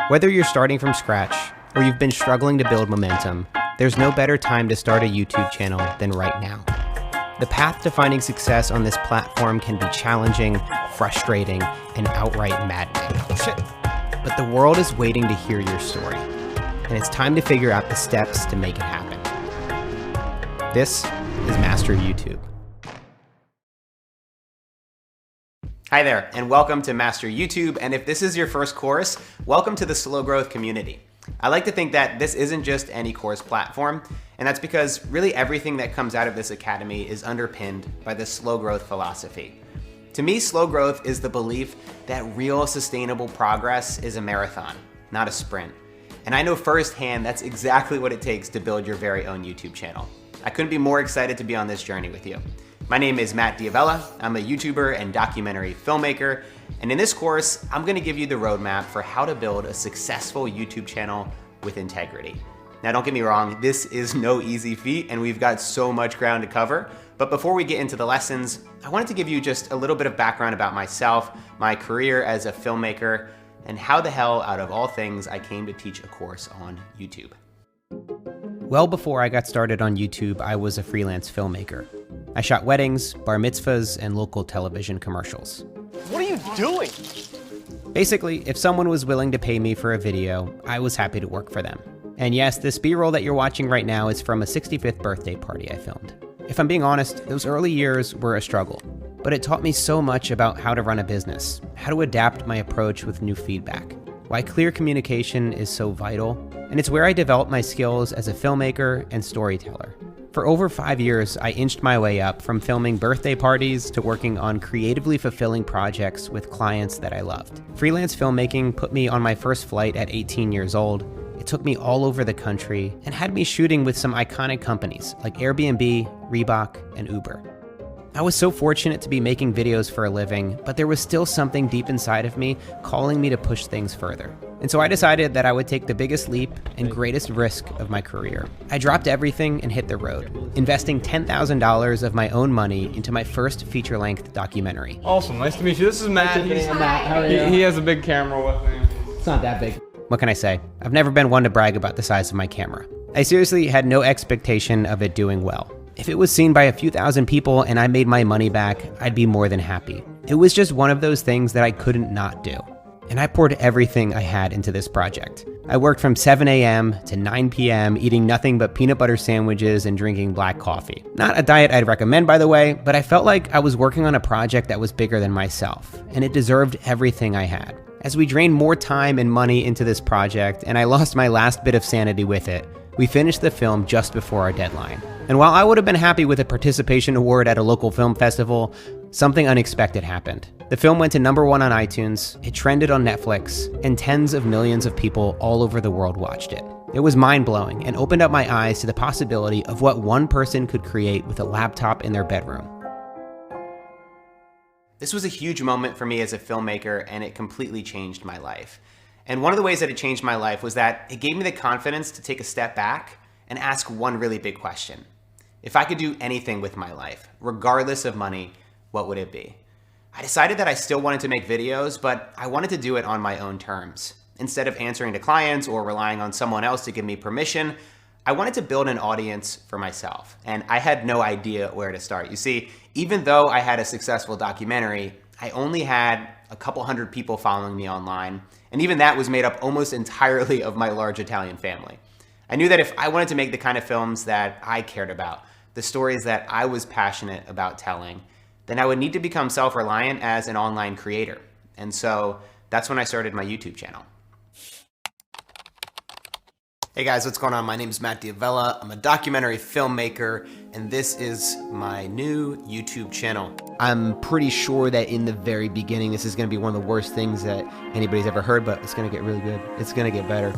Whether you're starting from scratch or you've been struggling to build momentum, there's no better time to start a YouTube channel than right now. The path to finding success on this platform can be challenging, frustrating, and outright maddening. Shit. But the world is waiting to hear your story, and it's time to figure out the steps to make it happen. This is Master YouTube. Hi there, and welcome to Master YouTube, and if this is your first course, welcome to the Slow Growth community. I like to think that this isn't just any course platform, and that's because really everything that comes out of this academy is underpinned by the slow growth philosophy. To me, slow growth is the belief that real sustainable progress is a marathon, not a sprint. And I know firsthand that's exactly what it takes to build your very own YouTube channel. I couldn't be more excited to be on this journey with you. My name is Matt Diavella. I'm a YouTuber and documentary filmmaker. And in this course, I'm gonna give you the roadmap for how to build a successful YouTube channel with integrity. Now, don't get me wrong, this is no easy feat and we've got so much ground to cover. But before we get into the lessons, I wanted to give you just a little bit of background about myself, my career as a filmmaker, and how the hell out of all things I came to teach a course on YouTube. Well before I got started on YouTube, I was a freelance filmmaker. I shot weddings, bar mitzvahs, and local television commercials. What are you doing? Basically, if someone was willing to pay me for a video, I was happy to work for them. And yes, this B-roll that you're watching right now is from a 65th birthday party I filmed. If I'm being honest, those early years were a struggle, but it taught me so much about how to run a business, how to adapt my approach with new feedback, why clear communication is so vital, and it's where I developed my skills as a filmmaker and storyteller. For over 5 years, I inched my way up from filming birthday parties to working on creatively fulfilling projects with clients that I loved. Freelance filmmaking put me on my first flight at 18 years old. It took me all over the country and had me shooting with some iconic companies like Airbnb, Reebok, and Uber. I was so fortunate to be making videos for a living, but there was still something deep inside of me calling me to push things further. And so I decided that I would take the biggest leap and greatest risk of my career. I dropped everything and hit the road, investing $10,000 of my own money into my first feature-length documentary. Awesome, nice to meet you. This is Matt. He has a big camera with him. It's not that big. What can I say? I've never been one to brag about the size of my camera. I seriously had no expectation of it doing well. If it was seen by a few thousand people and I made my money back, I'd be more than happy. It was just one of those things that I couldn't not do. And I poured everything I had into this project. I worked from 7 a.m. to 9 p.m. eating nothing but peanut butter sandwiches and drinking black coffee. Not a diet I'd recommend, by the way, but I felt like I was working on a project that was bigger than myself, and it deserved everything I had. As we drained more time and money into this project, and I lost my last bit of sanity with it, we finished the film just before our deadline. And while I would have been happy with a participation award at a local film festival, something unexpected happened. The film went to #1 on iTunes, it trended on Netflix, and tens of millions of people all over the world watched it. It was mind-blowing and opened up my eyes to the possibility of what one person could create with a laptop in their bedroom. This was a huge moment for me as a filmmaker, and it completely changed my life. And one of the ways that it changed my life was that it gave me the confidence to take a step back and ask one really big question. If I could do anything with my life, regardless of money, what would it be? I decided that I still wanted to make videos, but I wanted to do it on my own terms. Instead of answering to clients or relying on someone else to give me permission, I wanted to build an audience for myself. And I had no idea where to start. You see, even though I had a successful documentary, I only had a couple hundred people following me online. And even that was made up almost entirely of my large Italian family. I knew that if I wanted to make the kind of films that I cared about, the stories that I was passionate about telling, then I would need to become self-reliant as an online creator. And so that's when I started my YouTube channel. Hey guys, what's going on? My name is Matt Diavella. I'm a documentary filmmaker, and this is my new YouTube channel. I'm pretty sure that in the very beginning, this is gonna be one of the worst things that anybody's ever heard, but it's gonna get really good. It's gonna get better.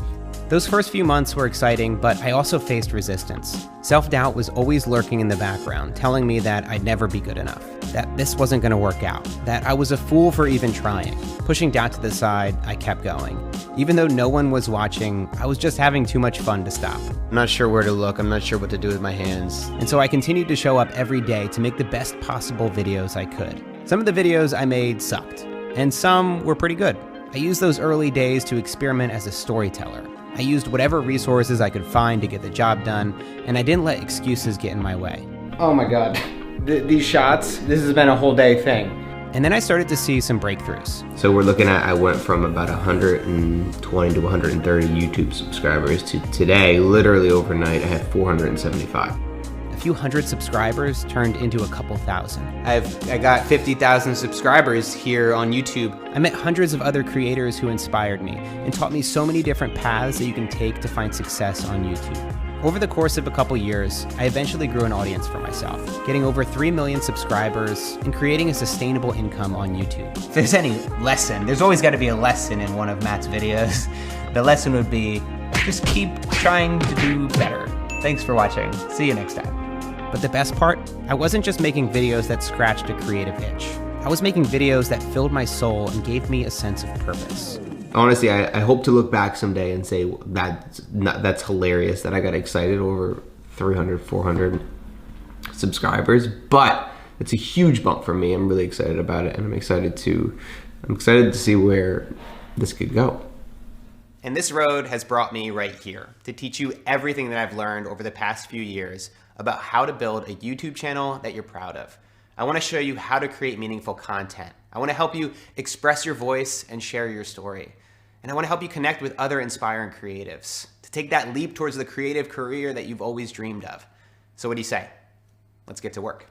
Those first few months were exciting, but I also faced resistance. Self-doubt was always lurking in the background, telling me that I'd never be good enough, that this wasn't gonna work out, that I was a fool for even trying. Pushing doubt to the side, I kept going. Even though no one was watching, I was just having too much fun to stop. I'm not sure where to look, I'm not sure what to do with my hands. And so I continued to show up every day to make the best possible videos I could. Some of the videos I made sucked, and some were pretty good. I used those early days to experiment as a storyteller. I used whatever resources I could find to get the job done, and I didn't let excuses get in my way. Oh my God, these shots, this has been a whole day thing. And then I started to see some breakthroughs. So we're looking at, I went from about 120 to 130 YouTube subscribers to today, literally overnight, I had 475. A few hundred subscribers turned into a couple thousand. I got 50,000 subscribers here on YouTube. I met hundreds of other creators who inspired me and taught me so many different paths that you can take to find success on YouTube. Over the course of a couple years, I eventually grew an audience for myself, getting over 3 million subscribers and creating a sustainable income on YouTube. If there's any lesson, there's always got to be a lesson in one of Matt's videos. The lesson would be, just keep trying to do better. Thanks for watching. See you next time. But the best part, I wasn't just making videos that scratched a creative itch. I was making videos that filled my soul and gave me a sense of purpose. Honestly, I hope to look back someday and say that's hilarious that I got excited over 300, 400 subscribers, but it's a huge bump for me. I'm really excited about it, and I'm excited to see where this could go. And this road has brought me right here to teach you everything that I've learned over the past few years about how to build a YouTube channel that you're proud of. I want to show you how to create meaningful content. I want to help you express your voice and share your story. And I want to help you connect with other inspiring creatives to take that leap towards the creative career that you've always dreamed of. So what do you say? Let's get to work.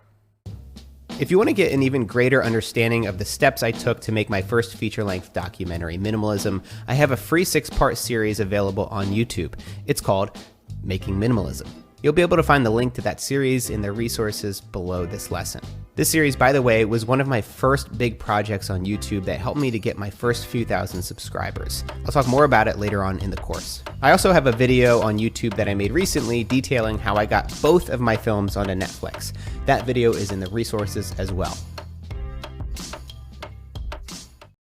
If you want to get an even greater understanding of the steps I took to make my first feature-length documentary, Minimalism, I have a free 6-part series available on YouTube. It's called Making Minimalism. You'll be able to find the link to that series in the resources below this lesson. This series, by the way, was one of my first big projects on YouTube that helped me to get my first few thousand subscribers. I'll talk more about it later on in the course. I also have a video on YouTube that I made recently detailing how I got both of my films onto Netflix. That video is in the resources as well.